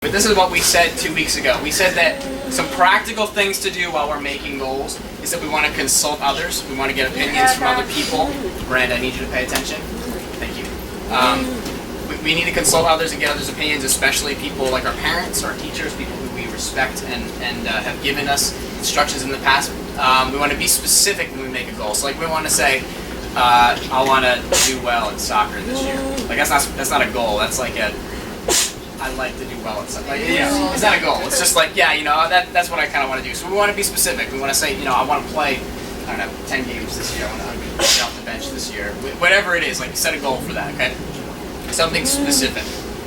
But this is what we said 2 weeks ago. We said that some practical things to do while we're making goals is that we want to consult others. We want to get opinions from other people. Miranda, I need you to pay attention. Thank you. We need to consult others and get others' opinions, especially people like our parents, our teachers, people who we respect and have given us instructions in the past. We want to be specific when we make a goal. So like we want to say, I want to do well in soccer this year. Like that's not a goal. That's like I like to do well at something. Like, yeah, it's not a goal. It's just like, yeah, you know, that's what I kind of want to do. So we want to be specific. We want to say, you know, I want to play, I don't know, 10 games this year. I want to get off the bench this year. Whatever it is, like set a goal for that, okay? Something specific.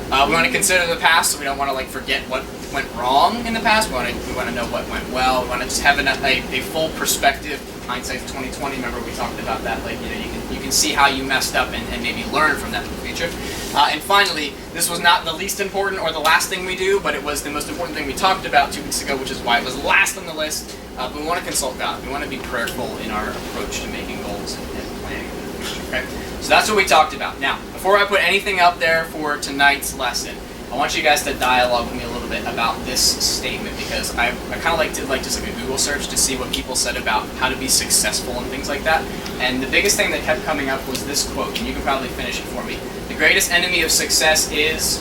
We want to consider the past, so we don't want to like forget what went wrong in the past. We want to know what went well. We want to just have a full perspective. Hindsight's 2020. Remember we talked about that. Like, you know, you can see how you messed up and maybe learn from that in the future. And finally, this was not the least important or the last thing we do, but it was the most important thing we talked about 2 weeks ago, which is why it was last on the list. But we want to consult God. We want to be prayerful in our approach to making goals and planning for the future. Okay? So that's what we talked about. Now, before I put anything out there for tonight's lesson, I want you guys to dialogue with me a little bit about this statement, because I kind of like to just like a Google search to see what people said about how to be successful and things like that. And the biggest thing that kept coming up was this quote, and you can probably finish it for me. The greatest enemy of success is...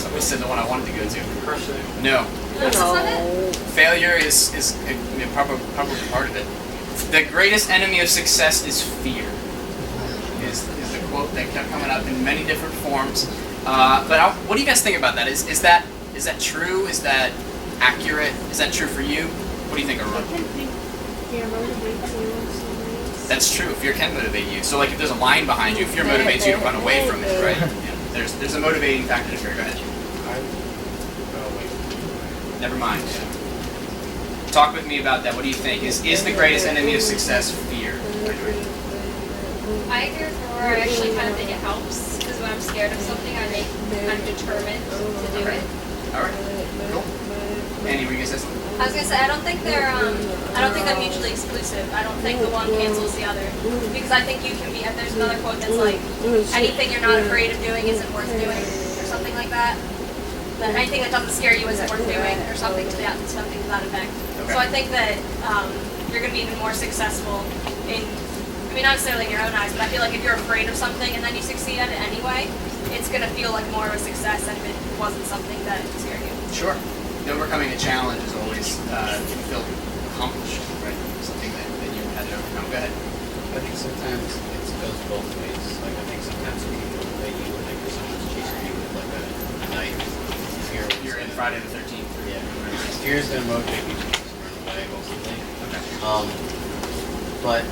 Somebody said the one I wanted to go to. No. Failure is probably part of it. The greatest enemy of success is fear. Is the quote that kept coming up in many different forms. But what do you guys think about that? Is that true? Is that accurate? Is that true for you? What do you think, Arun? That's true. Fear can motivate you. So, like, if there's a line behind you, fear motivates you to run away from it, right? Yeah. There's a motivating factor to fear. Go ahead. Never mind. Talk with me about that. What do you think? Is the greatest enemy of success fear? I agree with Aurora. I actually kind of think it helps, because when I'm scared of something, I make kind of determined to do it. All right. Cool. Annie, were you gonna say something? I was gonna say I don't think they're mutually exclusive. I don't think the one cancels the other, because I think you can be. There's another quote that's like, anything you're not afraid of doing isn't worth doing, or something like that. That anything that doesn't scare you isn't worth doing, or something to that effect. Okay. So I think that you're gonna be even more successful in. I mean, not necessarily in your own eyes, but I feel like if you're afraid of something and then you succeed at it anyway, it's going to feel like more of a success than if it wasn't something that scared you. Sure. Overcoming a challenge is always feel accomplished, right? Something that you had to overcome. Go ahead. I think sometimes it goes both ways. Like, I think sometimes people motivate you, like if someone's chasing you with like a knife, fear. You're in Friday the 13th. Yeah. Fear is going to motivate you to just run away, ultimately. Okay. But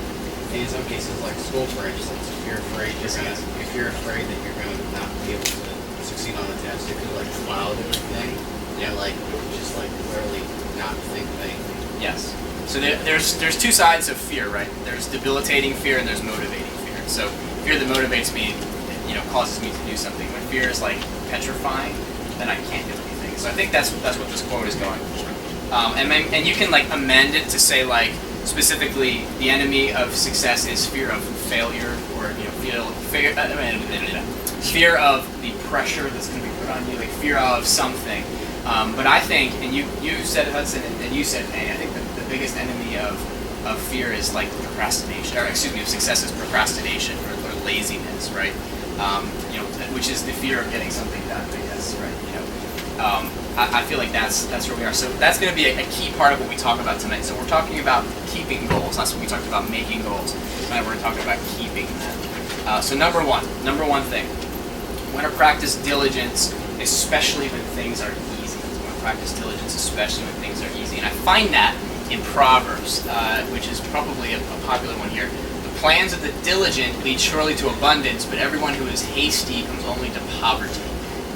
in some cases, like school, for instance, if you're afraid that you're going to not be able to succeed on a test, it could like cloud everything. Yeah. And like just like literally not think of anything. Yes. So there's two sides of fear, right? There's debilitating fear and there's motivating fear. So fear that motivates me, you know, causes me to do something. When fear is like petrifying, then I can't do anything. So I think that's what this quote is going for. And you can like amend it to say like, specifically, the enemy of success is fear of failure, or you know, fear of the pressure that's going to be put on you, like fear of something. But I think, and you said Hudson, and you said Annie, I think the biggest enemy of fear is like procrastination, or excuse me, of success is procrastination or laziness, right? You know, which is the fear of getting something done, I guess, right? You know. I feel like that's where we are. So that's going to be a key part of what we talk about tonight. So we're talking about keeping goals. That's what we talked about, making goals. Tonight we're talking about keeping them. So number one thing, we want to practice diligence, especially when things are easy. We want to practice diligence, especially when things are easy. And I find that in Proverbs, which is probably a popular one here. The plans of the diligent lead surely to abundance, but everyone who is hasty comes only to poverty.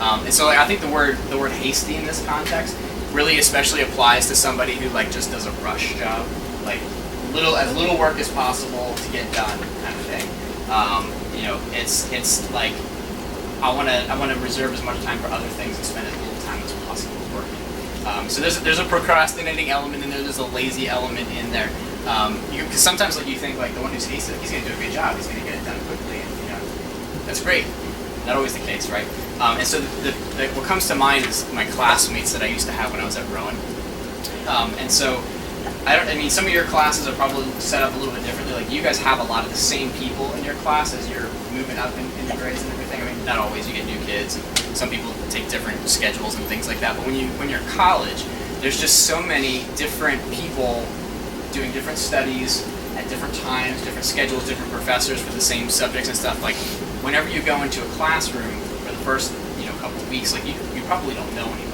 And so I think the word hasty in this context really especially applies to somebody who like just does a rush job, like as little work as possible to get done kind of thing. You know, it's like I want to reserve as much time for other things and spend as little time as possible working. So there's a procrastinating element in there. There's a lazy element in there. Because sometimes like you think like the one who's hasty, he's going to do a good job. He's going to get it done quickly, and you know that's great. Not always the case, right? And so what comes to mind is my classmates that I used to have when I was at Rowan. And so I mean, some of your classes are probably set up a little bit differently. Like, you guys have a lot of the same people in your class as you're moving up in the grades and everything. I mean, not always. You get new kids. And some people take different schedules and things like that. But when you're in college, there's just so many different people doing different studies at different times, different schedules, different professors for the same subjects and stuff. Like, whenever you go into a classroom for the first couple of weeks, like you probably don't know anybody.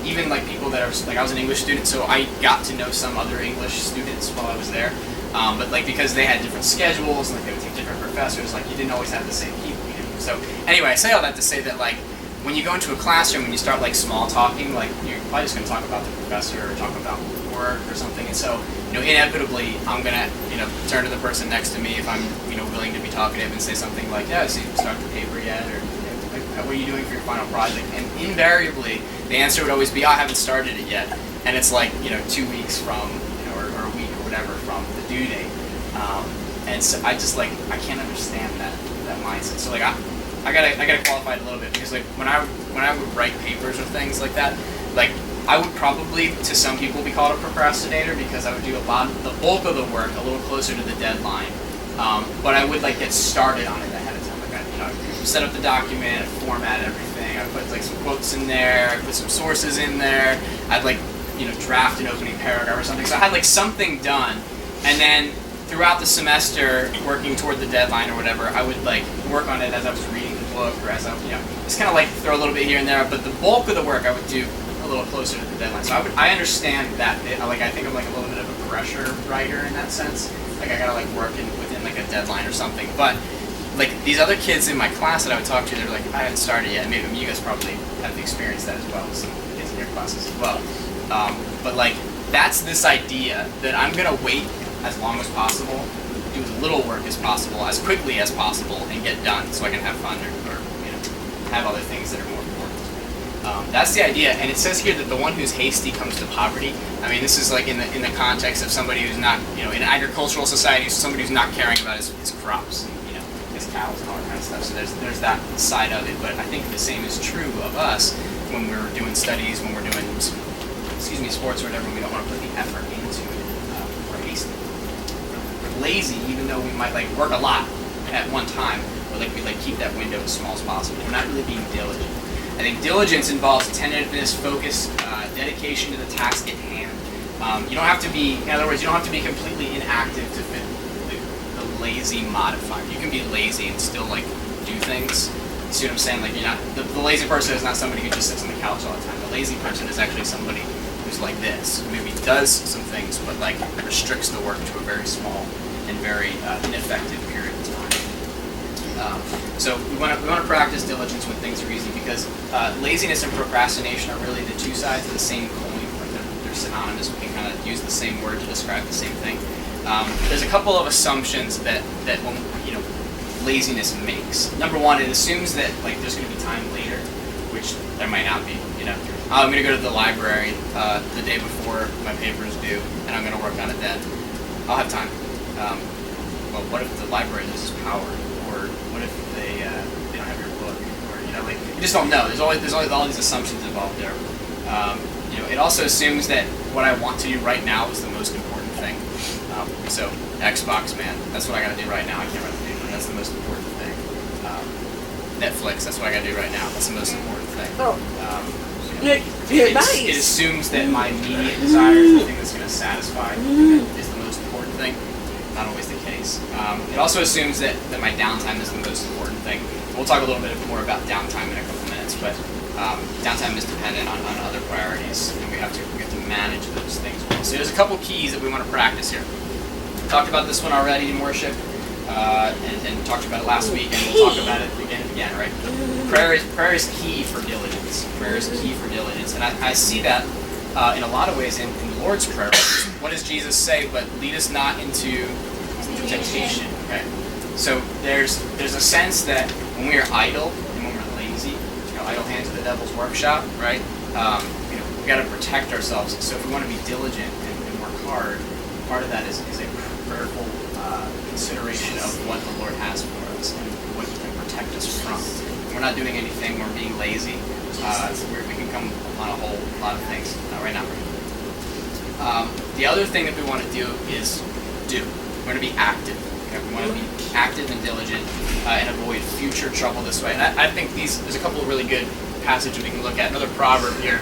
Even like people that are like, I was an English student, so I got to know some other English students while I was there. But like, because they had different schedules and like they would take different professors, like you didn't always have the same people. So anyway, I say all that to say that like when you go into a classroom and you start like small talking, like you're probably just going to talk about the professor or talk about work or something. And so inevitably I'm going to turn to the person next to me if I'm willing to be talkative and say something like, yeah, so you start the paper yet, or what are you doing for your final project? And invariably, the answer would always be, I haven't started it yet. And it's like, 2 weeks from, or a week or whatever from the due date. And so I just I can't understand that mindset. So like, I gotta qualify it a little bit, because like when I would write papers or things like that, like I would probably, to some people, be called a procrastinator, because I would do the bulk of the work a little closer to the deadline. But I would like get started on it ahead of time. Like I'd set up the document, I'd format everything, I'd put like some quotes in there, I'd put some sources in there, I'd like draft an opening paragraph or something. So I had like something done, and then throughout the semester, working toward the deadline or whatever, I would like work on it as I was reading the book, or as I just kind of like throw a little bit here and there. But the bulk of the work I would do a little closer to the deadline. So I understand that. I think I'm like a little bit of a pressure writer in that sense. Like I gotta like work within like a deadline or something. But like these other kids in my class that I would talk to, they're like, I haven't started yet. Maybe you guys probably have experienced that as well, some kids in your classes as well. But like that's this idea that I'm gonna wait as long as possible, do as little work as possible, as quickly as possible, and get done, so I can have fun or have other things that are more important. That's the idea, and it says here that the one who's hasty comes to poverty. I mean, this is like in the context of somebody who's not, in an agricultural society, somebody who's not caring about his crops, and, his cows and all that kind of stuff. So there's that side of it, but I think the same is true of us when we're doing studies, when we're doing, sports or whatever. We don't want to put the effort into it. We're hasty. We're lazy, even though we might like work a lot at one time, or like we like keep that window as small as possible. We're not really being diligent. I think diligence involves attentiveness, focus, dedication to the task at hand. You don't have to be, in other words, you don't have to be completely inactive to fit the lazy modifier. You can be lazy and still like do things. You see what I'm saying? Like you're not, the lazy person is not somebody who just sits on the couch all the time. The lazy person is actually somebody who's like this, who maybe does some things, but like restricts the work to a very small and very ineffective period of time. So we want to practice diligence when things are easy, because laziness and procrastination are really the two sides of the same coin. Like they're synonymous. We can kind of use the same word to describe the same thing. There's a couple of assumptions that when laziness makes. Number one, it assumes that like there's going to be time later, which there might not be. I'm going to go to the library the day before my paper is due, and I'm going to work on it then. I'll have time. Well, what if the library loses power? Or what if they don't have your book, or like you just don't know. There's always all these assumptions involved there. It also assumes that what I want to do right now is the most important thing. So Xbox, man, that's what I got to do right now. I can't write the paper. That's the most important thing. Netflix, that's what I got to do right now. That's the most important thing. It assumes that my immediate desire is the thing that's going to satisfy, is the most important thing. Not always the case. It also assumes that my downtime is the most important thing. We'll talk a little bit more about downtime in a couple minutes, but downtime is dependent on other priorities, and we have to manage those things well. So there's a couple keys that we want to practice here. We talked about this one already in worship, and talked about it last week, and we'll talk about it again and again, right? Prayer is key for diligence. Prayer is key for diligence, and I see that in a lot of ways in the Lord's Prayer. What does Jesus say? But lead us not into temptation. Okay. So there's a sense that when we are idle and when we're lazy, idle hands at the devil's workshop, right? We got to protect ourselves. So if we want to be diligent and work hard, part of that is a prayerful consideration of what the Lord has for us and what He can protect us from. we're not doing anything, we're being lazy, we can come upon a whole lot of things right now. The other thing that we want to do is do. We want to be active. Okay? We want to be active and diligent and avoid future trouble this way. And I think there's a couple of really good passages we can look at. Another proverb here.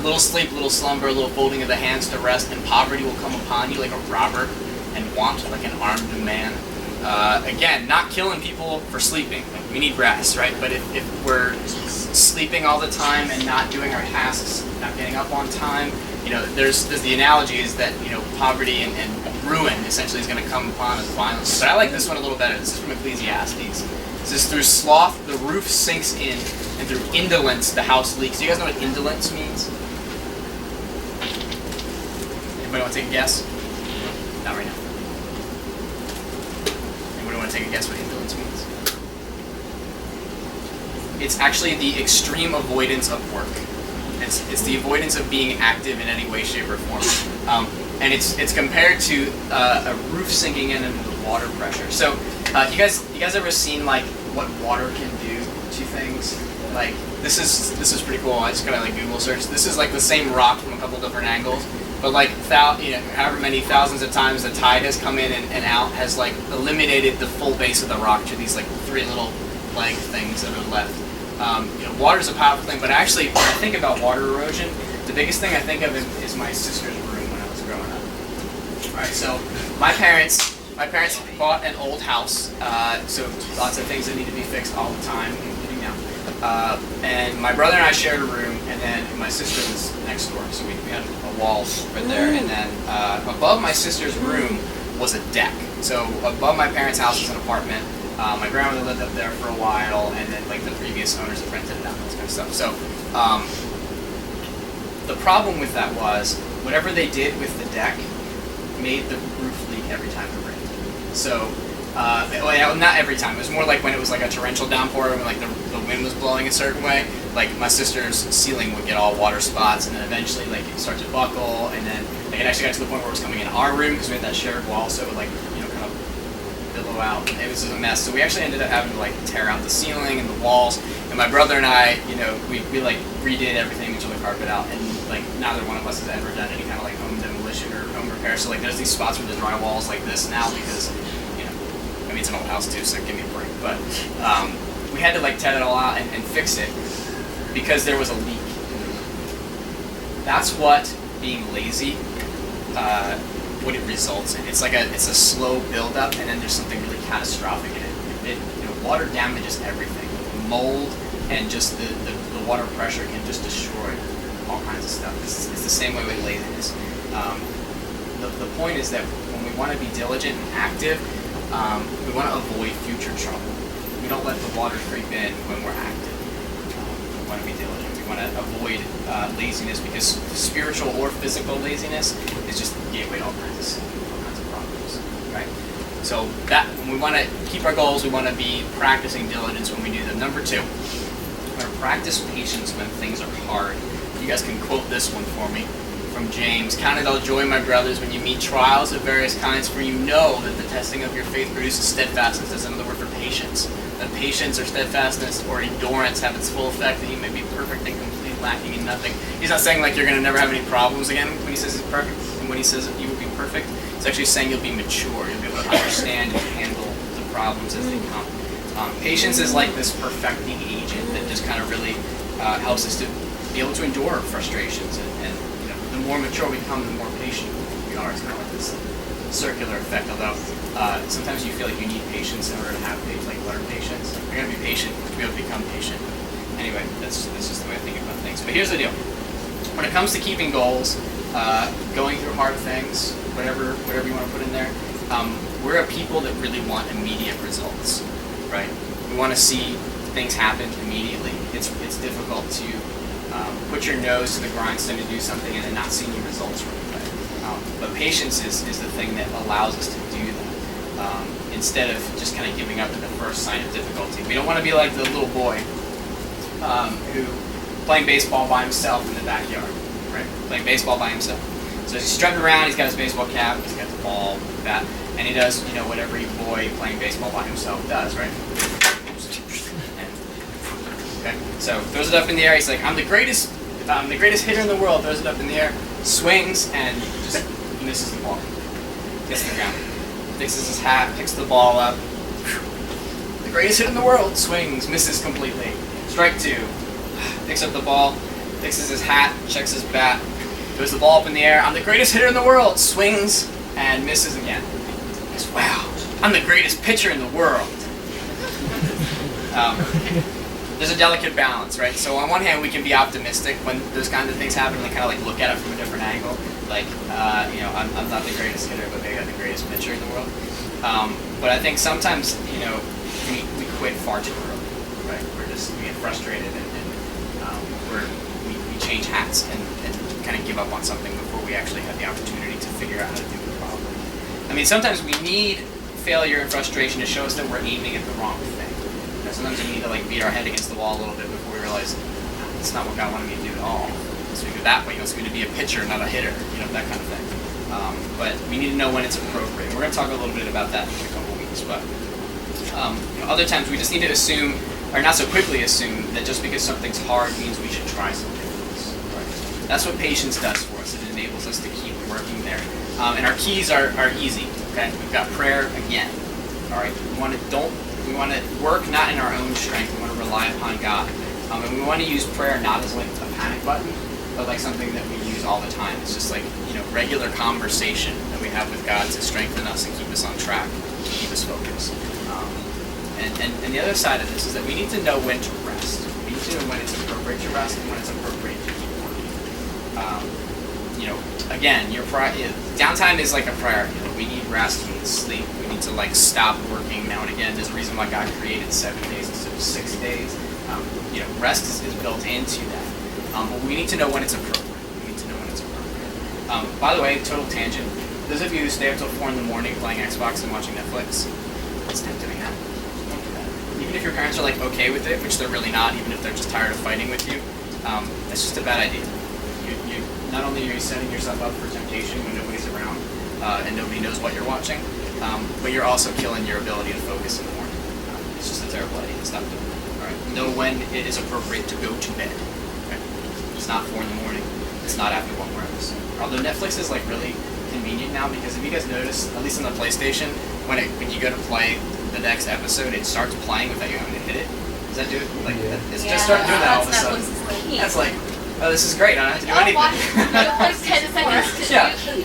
Little sleep, little slumber, little folding of the hands to rest, and poverty will come upon you like a robber, and want like an armed man. Again, not killing people for sleeping. Like, we need rest, right? But if we're sleeping all the time and not doing our tasks, not getting up on time, there's the analogy is that, poverty and ruin essentially is going to come upon us violently. But I like this one a little better. This is from Ecclesiastes. It says, through sloth the roof sinks in, and through indolence the house leaks. Do you guys know what indolence means? Anybody want to take a guess? Not right now. Anybody want to take a guess what indolence means? It's actually the extreme avoidance of work. It's the avoidance of being active in any way, shape, or form. And it's compared to a roof sinking in under the water pressure. So, you guys ever seen like what water can do to things? Like this is pretty cool. I just kind of like Google search. This is like the same rock from a couple different angles, but like however many thousands of times the tide has come in and out has like eliminated the full base of the rock to these like three little leg things that are left. Water is a powerful thing, but actually, when I think about water erosion, the biggest thing I think of is my sister's room when I was growing up. All right, so my parents bought an old house, so lots of things that need to be fixed all the time, including now. And my brother and I shared a room, and then my sister was next door, so we had a wall right there. And then above my sister's room was a deck. So above my parents' house was an apartment. My grandmother lived up there for a while, and then like the previous owners had rented it out and that kind of stuff. So the problem with that was whatever they did with the deck made the roof leak every time it rained. So not every time. It was more like when it was like a torrential downpour, when like the wind was blowing a certain way. Like my sister's ceiling would get all water spots, and then eventually like it started to buckle, and then like, it actually got to the point where it was coming in our room because we had that shared wall, so it would like kind of billow out. It was a mess. So we actually ended up having to like tear out the ceiling and the walls. And my brother and I, we like redid everything and took the carpet out. And like neither one of us has ever done any kind of like home demolition or home repair. So like there's these spots where the drywall's like this now because it's an old house too, so give me a break. But we had to like tear it all out and fix it because there was a leak. That's what being lazy, what it results in. It's a slow buildup, and then there's something really catastrophic in it. Water damages everything. Mold and just the water pressure can just destroy all kinds of stuff. It's the same way with laziness. The point is that when we want to be diligent and active, we want to avoid future trouble. We don't let the water creep in when we're active. We want to be diligent. We want to avoid laziness because spiritual or physical laziness is just the gateway to all kinds of problems. Right? So when we want to keep our goals, we want to be practicing diligence when we do them. Number 2, we're going to practice patience when things are hard. You guys can quote this one for me. From James, count it all joy, my brothers, when you meet trials of various kinds, for you know that the testing of your faith produces steadfastness. That's another word for patience. That patience or steadfastness or endurance have its full effect, that you may be perfect and complete, lacking in nothing. He's not saying like you're going to never have any problems again when he says it's perfect, and when he says that you will be perfect, it's actually saying you'll be mature. You'll be able to understand and handle the problems as they come. Patience is like this perfecting agent that just kind of really helps us to be able to endure frustrations and the more mature we become, the more patient we are. It's kind of like this circular effect, although sometimes you feel like you need patience in order to have learn patience. You're going to be patient to be able to become patient. Anyway, that's just the way I think about things. But here's the deal. When it comes to keeping goals, going through hard things, whatever you want to put in there, we're a people that really want immediate results, right? We want to see things happen immediately. It's difficult to put your nose to the grindstone to do something and then not see any results from it. But patience is the thing that allows us to do that instead of just kind of giving up at the first sign of difficulty. We don't want to be like the little boy who playing baseball by himself in the backyard, right? Playing baseball by himself. So he's strutting around, he's got his baseball cap, he's got the ball, the bat, and he does, what every boy playing baseball by himself does, right? And So throws it up in the air. He's like, I'm the greatest hitter in the world. Throws it up in the air, swings, and just misses the ball. Gets the ground. Fixes his hat, picks the ball up. The greatest hit in the world. Swings, misses completely. Strike 2. Picks up the ball, fixes his hat, checks his bat, throws the ball up in the air. I'm the greatest hitter in the world. Swings and misses again. He goes, wow, I'm the greatest pitcher in the world. There's a delicate balance, right? So on one hand, we can be optimistic when those kinds of things happen, and kind of like look at it from a different angle. Like, I'm not the greatest hitter, but maybe I'm the greatest pitcher in the world. But I think sometimes, we quit far too early, right? We get frustrated and we change hats and kind of give up on something before we actually have the opportunity to figure out how to do it properly. I mean, sometimes we need failure and frustration to show us that we're aiming at the wrong thing. Sometimes we need to beat our head against the wall a little bit before we realize it's not what God wanted me to do at all. So we go that way. He wants me to be a pitcher, not a hitter. That kind of thing. But we need to know when it's appropriate. We're going to talk a little bit about that in a couple of weeks. But other times we just need to assume, or not so quickly assume, that just because something's hard means we should try something else. Right? That's what patience does for us. It enables us to keep working there. And our keys are easy. Okay, we've got prayer again. All right, we want to work not in our own strength. We want to rely upon God, and we want to use prayer not as like a panic button, but like something that we use all the time. It's just like regular conversation that we have with God to strengthen us and keep us on track, keep us focused. And the other side of this is that we need to know when to rest. We need to know when it's appropriate to rest and when it's appropriate to keep working. Again, downtime is like a priority. We need rest, we need sleep, we need to stop working now and again. There's a reason why God created 7 days instead of 6 days. Rest is built into that. But we need to know when it's appropriate. By the way, total tangent. Those of you who stay up till 4 in the morning playing Xbox and watching Netflix, stop doing that. Don't do that. Even if your parents are okay with it, which they're really not, even if they're just tired of fighting with you, that's just a bad idea. Not only are you setting yourself up for temptation when nobody's around and nobody knows what you're watching, but you're also killing your ability to focus in the morning. It's just a terrible idea. Stop doing that. All right. Know when it is appropriate to go to bed. Okay? It's not 4 in the morning. It's not after one more episode. Although Netflix is really convenient now, because if you guys notice, at least on the PlayStation, when you go to play the next episode, it starts playing without you having to hit it. Does that do it? It's just started doing that all of a sudden. That's oh, this is great. I don't have to do anything.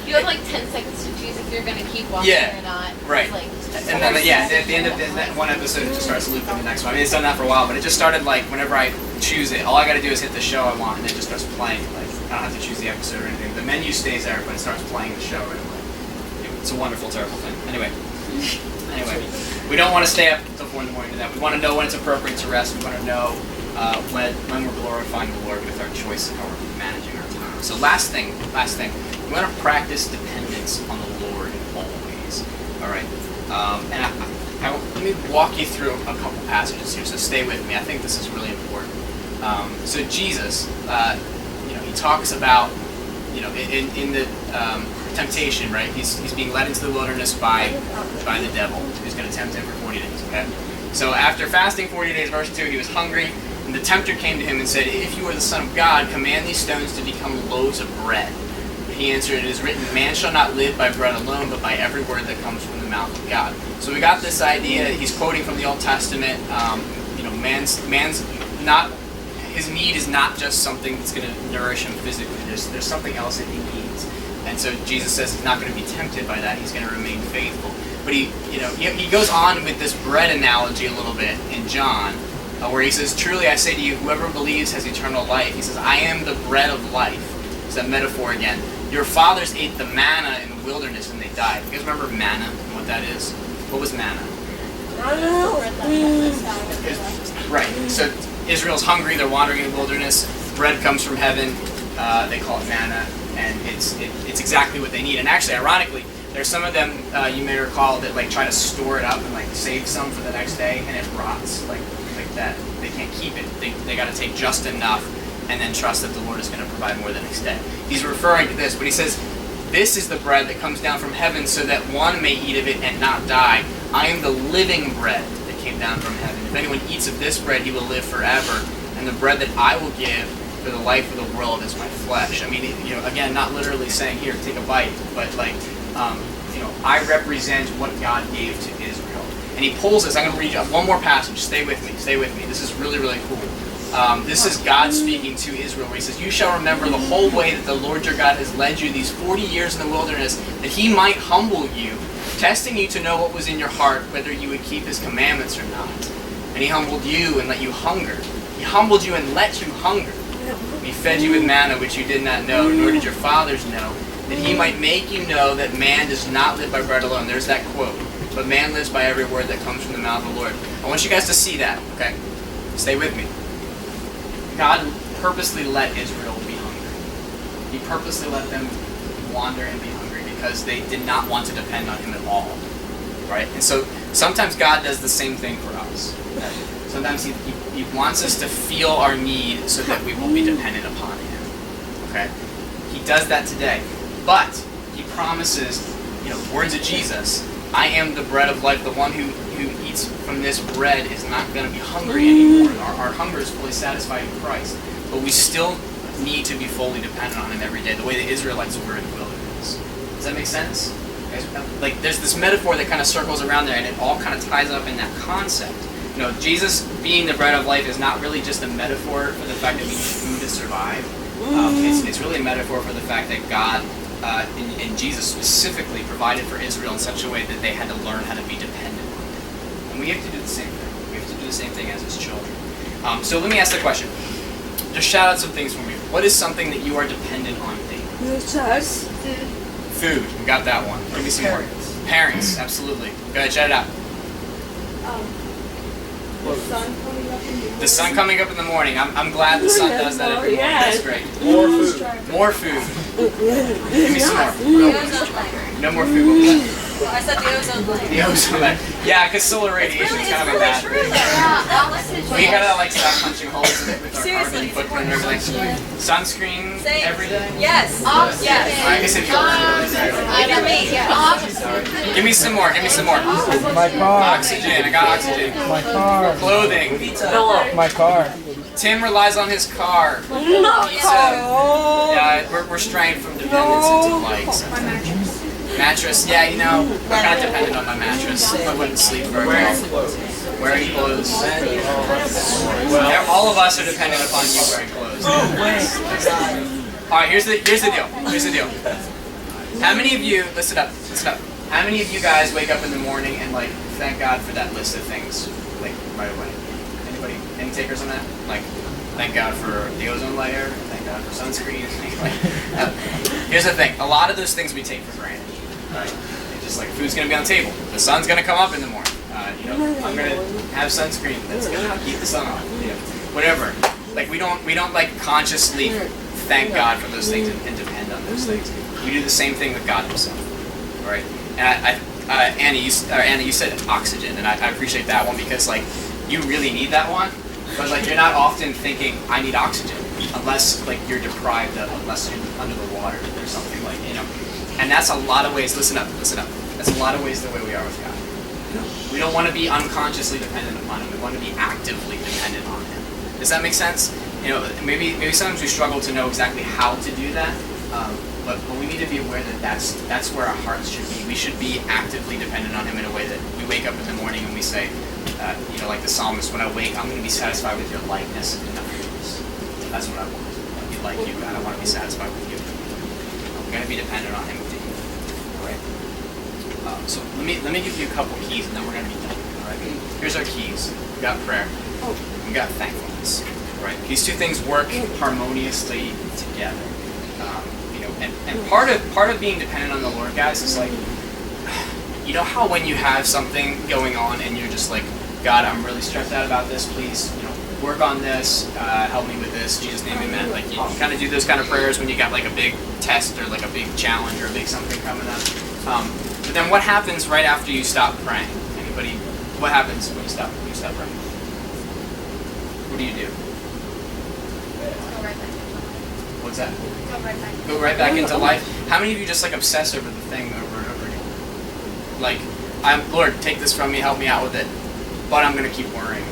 You have 10 seconds to choose if you're going to keep watching or not. Right. And then, at the end of that one episode, it just starts looping the next one. I mean, it's done that for a while, but it just started whenever I choose it, all I got to do is hit the show I want, and it just starts playing. I don't have to choose the episode or anything. The menu stays there, but it starts playing the show right away. It's a wonderful, terrible thing. Anyway, we don't want to stay up until 4 in the morning to that. We want to know when it's appropriate to rest. We want to know when we're glorifying the Lord with our choice of how we're managing our time. So last thing, we want to practice dependence on the Lord always. All right, let me walk you through a couple passages here. So stay with me. I think this is really important. So Jesus, he talks about, in the temptation, right? He's being led into the wilderness by the devil, who's going to tempt him for 40 days. Okay. So after fasting 40 days, verse 2, he was hungry. And the tempter came to him and said, if you are the Son of God, command these stones to become loaves of bread. But he answered, it is written, man shall not live by bread alone, but by every word that comes from the mouth of God. So we got this idea, he's quoting from the Old Testament, man's not, his need is not just something that's going to nourish him physically, there's something else that he needs. And so Jesus says he's not going to be tempted by that, he's going to remain faithful. But he goes on with this bread analogy a little bit in John, where he says, truly I say to you, whoever believes has eternal life. He says, I am the bread of life. It's that metaphor again. Your fathers ate the manna in the wilderness and they died. You guys remember manna and what that is? What was manna? Right. So Israel's hungry, they're wandering in the wilderness. Bread comes from heaven. They call it manna, and it's exactly what they need. And actually, ironically, there's some of them you may recall that try to store it up and save some for the next day, and it rots like that. They can't keep it. They got to take just enough and then trust that the Lord is going to provide more the next day. He's referring to this, but he says, this is the bread that comes down from heaven so that one may eat of it and not die. I am the living bread that came down from heaven. If anyone eats of this bread, he will live forever. and the bread that I will give for the life of the world is my flesh. I mean, again, not literally saying, here, take a bite, but like, I represent what God gave to Israel. And he pulls this. I'm going to read you one more passage. Stay with me. Stay with me. This is really, really cool. This is God speaking to Israel, where he says, you shall remember the whole way that the Lord your God has led you these 40 years in the wilderness, that he might humble you, testing you to know what was in your heart, whether you would keep his commandments or not. And he humbled you and let you hunger. He humbled you and let you hunger. He fed you with manna, which you did not know, nor did your fathers know, that he might make you know that man does not live by bread alone. There's that quote. But man lives by every word that comes from the mouth of the Lord. I want you guys to see that, okay? Stay with me. God purposely let Israel be hungry. He purposely let them wander and be hungry because they did not want to depend on him at all, right? And so sometimes God does the same thing for us. Sometimes he wants us to feel our need so that we will be dependent upon him, okay? He does that today. But he promises, words of Jesus, I am the bread of life. The one who eats from this bread is not going to be hungry anymore. Our hunger is fully satisfied in Christ. But we still need to be fully dependent on him every day, the way the Israelites were in the wilderness. Does that make sense? Like, there's this metaphor that kind of circles around there, and it all kind of ties up in that concept. Jesus being the bread of life is not really just a metaphor for the fact that we need food to survive. It's really a metaphor for the fact that God, and Jesus specifically, provided for Israel in such a way that they had to learn how to be dependent on him. And we have to do the same thing. We have to do the same thing as his children. So let me ask the question. Just shout out some things for me. What is something that you are dependent on daily? Food. We got that one. Give me some more. Parents. Absolutely. Go ahead, shout it out. The sun coming up in the morning. I'm glad the sun does that every morning. That's great. More food. More food. Give me some more. The ozone layer. No more food. What was that? I said the ozone layer. The ozone layer. Yeah, because solar radiation is kind of a bad true thing. though. We gotta stop punching holes in it with our Seriously, carbon footprint and everything. Sunscreen Say- every day. Yes. Oxygen. Yes. I guess if Give me. Give me some more. Give me some more. My car. Oxygen. I got oxygen. My car. Clothing. My car. Tim relies on his car. Pizza. Yeah, we're straying from dependence into likes. Mattress. Yeah, I'm kind of dependent on my mattress. I wouldn't sleep very well. Wearing clothes. All of us are dependent upon you wearing clothes. All right, here's the deal. Here's the deal. How many of you, listen up. How many of you guys wake up in the morning and thank God for that list of things right away? Anybody? Any takers on that? Thank God for the ozone layer. Thank God for sunscreen. Here's the thing. A lot of those things we take for granted. Right? It's just food's gonna be on the table. The sun's gonna come up in the morning. I'm gonna have sunscreen that's gonna keep the sun off. Whatever. We don't consciously thank God for those things and depend on those things. We do the same thing with God Himself. Right? And Anna, you said oxygen, and I appreciate that one because you really need that one. But you're not often thinking I need oxygen unless you're deprived of, unless you're under the water or something And that's a lot of ways. Listen up. That's a lot of ways the way we are with God. We don't want to be unconsciously dependent upon Him. We want to be actively dependent on Him. Does that make sense? Maybe sometimes we struggle to know exactly how to do that. But we need to be aware that that's where our hearts should be. We should be actively dependent on Him in a way that we wake up in the morning and we say, like the psalmist, when I wake, I'm going to be satisfied with your likeness and nothing else. That's what I want. I want to be like you, God. I want to be satisfied with you. I'm going to be dependent on Him. All right. So let me give you a couple keys, and then we're going to be done. All right. Here's our keys. We got prayer. We got thankfulness. All right. These two things work harmoniously together. And part of being dependent on the Lord, guys, is how when you have something going on and you're just God, I'm really stressed out about this. Please, work on this. Help me with this. Jesus' name, amen. You kind of do those kind of prayers when you got a big test or a big challenge or a big something coming up. But then what happens right after you stop praying? Anybody? What happens when you stop praying? What do you do? Go right back. What's that? Go right back. Go right back into life. How many of you just obsess over the thing over and over again? Lord, take this from me, help me out with it, but I'm gonna keep worrying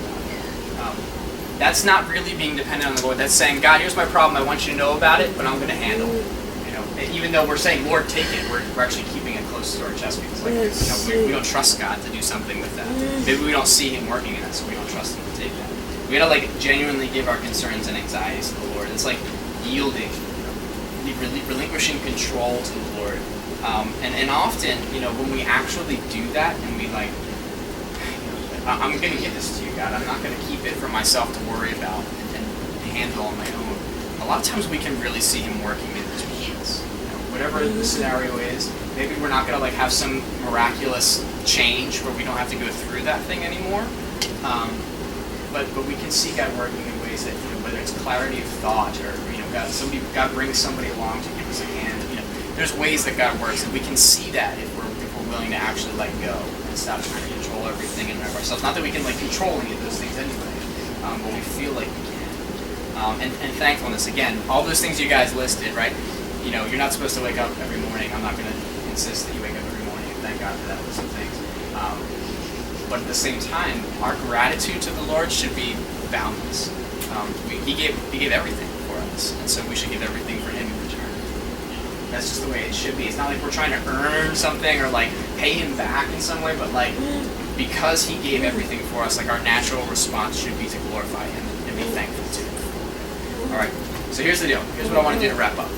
about it. that's not really being dependent on the Lord. That's saying, God, here's my problem. I want you to know about it, but I'm going to handle it. You know, even though we're saying, Lord, take it, we're actually keeping it close to our chest because, like, we don't trust God to do something with that. Maybe we don't see Him working in us, so we don't trust Him to take that. We gotta like genuinely give our concerns and anxieties to the Lord. It's like yielding, relinquishing control to the Lord. And often, you know, when we actually do that and we like, I'm going to give this to you, God. I'm not going to keep it for myself to worry about and handle on my own. A lot of times we can really see Him working in those moments. You know, whatever the scenario is, maybe we're not going to like have some miraculous change where we don't have to go through that thing anymore. But we can see God working in ways that, you know, whether it's clarity of thought or, you know, God brings somebody along to give us a hand. You know, there's ways that God works, and we can see that if we're willing to actually let go and stop trying to control everything and of ourselves. Not that we can like control any of those things anyway, but we feel like we can. And thankfulness, again, all those things you guys listed, right? You know, you're not supposed to wake up every morning. I'm not going to insist that you wake up every morning, and thank God for that list of things. But at the same time, our gratitude to the Lord should be boundless. He gave everything for us, and so we should give everything for Him in return. That's just the way it should be. It's not like we're trying to earn something or like pay Him back in some way, but like because He gave everything for us, like our natural response should be to glorify Him and be thankful to Him. All right. So here's the deal. Here's what I want to do to wrap up.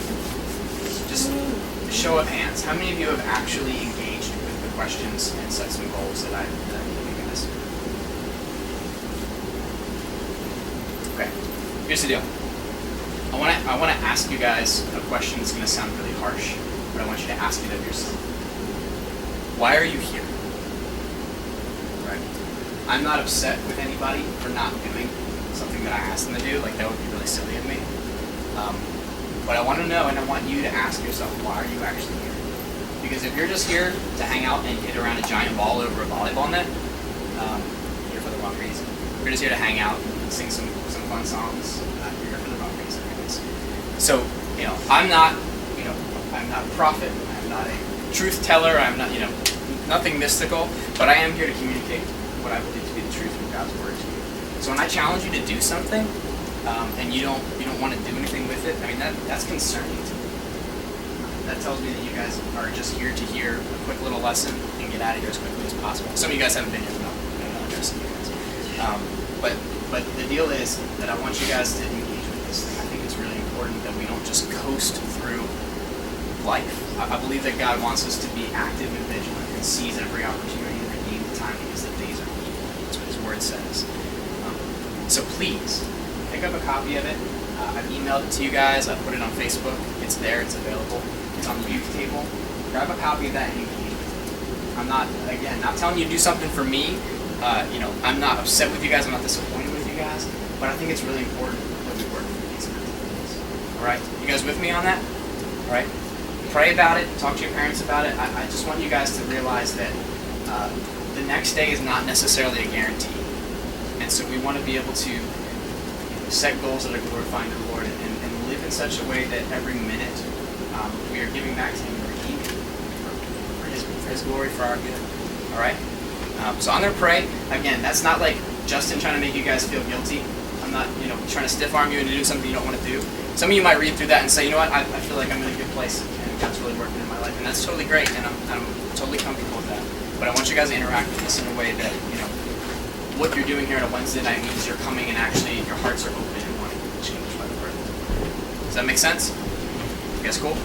Just a show of hands. How many of you have actually engaged with the questions and set some goals that I've given you guys? Okay. Here's the deal. I want to ask you guys a question that's going to sound really harsh, but I want you to ask it of yourself. Why are you here? Right? I'm not upset with anybody for not doing something that I asked them to do. Like, that would be really silly of me. But I want to know, and I want you to ask yourself, why are you actually here? Because if you're just here to hang out and hit around a giant ball over a volleyball net, you're here for the wrong reason. If you're just here to hang out and sing some fun songs, you're here for the wrong reason. So, you know, I'm not a prophet, I'm not a truth teller, I'm not, you know, nothing mystical, but I am here to communicate what I believe to be the truth of God's word to you. So when I challenge you to do something, and you don't want to do anything with it, I mean, that's concerning to me. That tells me that you guys are just here to hear a quick little lesson and get out of here as quickly as possible. Some of you guys haven't been here, but I'm not addressing you guys. But the deal is that I want you guys to engage with this thing. I think it's really important that we don't just coast through life. I believe that God wants us to be active and vigilant and seize every opportunity to redeem the time because the days are evil. That's what His word says. So please, pick up a copy of it. I've emailed it to you guys. I put it on Facebook. It's there. It's available. It's on the youth table. Grab a copy of that and engage with it. I'm not telling you to do something for me. I'm not upset with you guys. I'm not disappointed with you guys. But I think it's really important that we work for these kinds of things. All right? You guys with me on that? All right? Pray about it. Talk to your parents about it. I just want you guys to realize that the next day is not necessarily a guarantee. And so we want to be able to set goals that are glorifying to the Lord and live in such a way that every minute we are giving back to Him and redeeming for His glory, for our good. All right? So I'm going to pray. Again, that's not like Justin trying to make you guys feel guilty. I'm not, trying to stiff arm you into do something you don't want to do. Some of you might read through that and say, you know what, I feel like I'm in a good place and God's really working in my life. And that's totally great, and I'm totally comfortable with that. But I want you guys to interact with this in a way that, what you're doing here on a Wednesday night means you're coming and actually your hearts are open and wanting to be changed by the word. Does that make sense? You guys cool?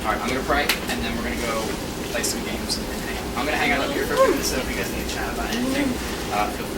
All right, I'm going to pray, and then we're going to go play some games and hang out. I'm going to hang out up here for a few minutes, so if you guys need to chat about anything, feel